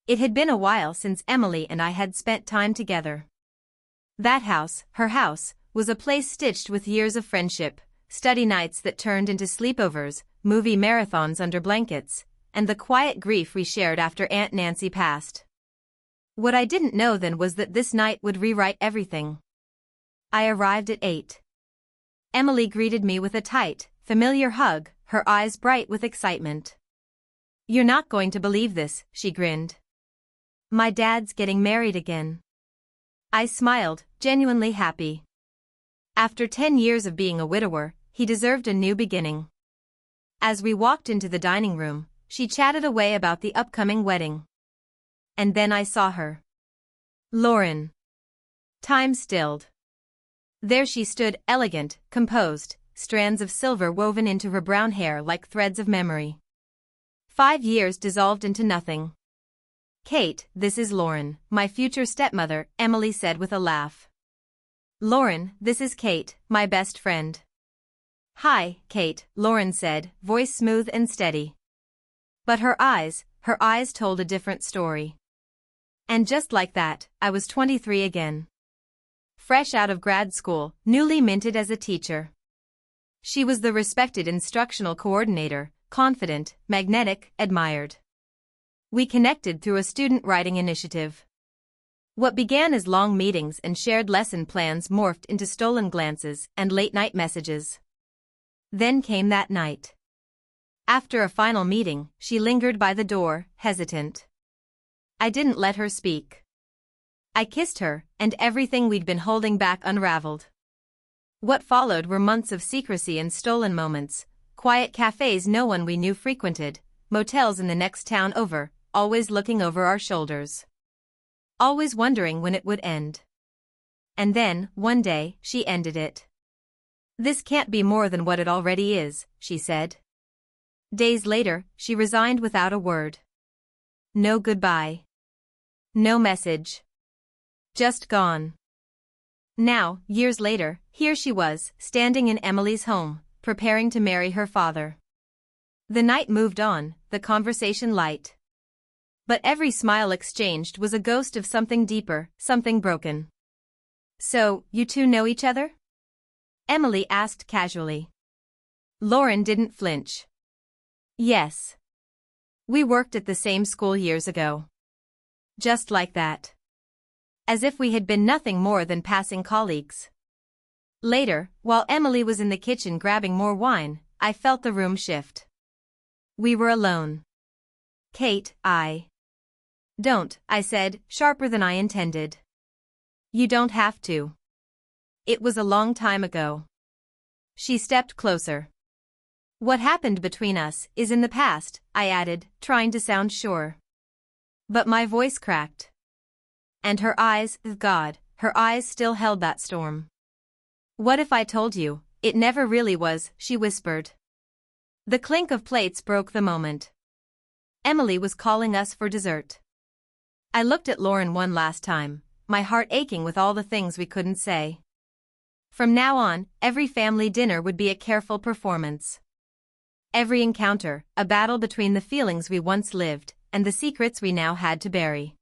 It had been a while since Emily and I had spent time together. That house, her house, was a place stitched with years of friendship, study nights that turned into sleepovers, movie marathons under blankets, and the quiet grief we shared after Aunt Nancy passed. What I didn't know then was that this night would rewrite everything. I arrived at 8. Emily greeted me with a tight, familiar hug, her eyes bright with excitement. "You're not going to believe this," she grinned. "My dad's getting married again." I smiled, genuinely happy. After 10 years of being a widower, he deserved a new beginning. As we walked into the dining room, she chatted away about the upcoming wedding. And then I saw her. Lauren. Time stilled. There she stood, elegant, composed, strands of silver woven into her brown hair like threads of memory. 5 years dissolved into nothing. "Kate, this is Lauren, my future stepmother," Emily said with a laugh. "Lauren, this is Kate, my best friend." "Hi, Kate," Lauren said, voice smooth and steady. But her eyes told a different story. And just like that, I was 23 again. Fresh out of grad school, newly minted as a teacher. She was the respected instructional coordinator, confident, magnetic, admired. We connected through a student writing initiative. What began as long meetings and shared lesson plans morphed into stolen glances and late-night messages. Then came that night. After a final meeting, she lingered by the door, hesitant. I didn't let her speak. I kissed her, and everything we'd been holding back unraveled. What followed were months of secrecy and stolen moments, quiet cafes no one we knew frequented, motels in the next town over, always looking over our shoulders. Always wondering when it would end. And then, one day, she ended it. "This can't be more than what it already is," she said. Days later, she resigned without a word. No goodbye. No message. Just gone. Now, years later, here she was, standing in Emily's home, preparing to marry her father. The night moved on, the conversation light. But every smile exchanged was a ghost of something deeper, something broken. "So, you two know each other?" Emily asked casually. Lauren didn't flinch. "Yes. We worked at the same school years ago." Just like that. As if we had been nothing more than passing colleagues. Later, while Emily was in the kitchen grabbing more wine, I felt the room shift. We were alone. "Kate, Don't," I said, sharper than I intended. "You don't have to. It was a long time ago." She stepped closer. "What happened between us is in the past," I added, trying to sound sure. But my voice cracked. And her eyes, God, her eyes still held that storm. "What if I told you, it never really was," she whispered. The clink of plates broke the moment. Emily was calling us for dessert. I looked at Lauren one last time, my heart aching with all the things we couldn't say. From now on, every family dinner would be a careful performance. Every encounter, a battle between the feelings we once lived and the secrets we now had to bury.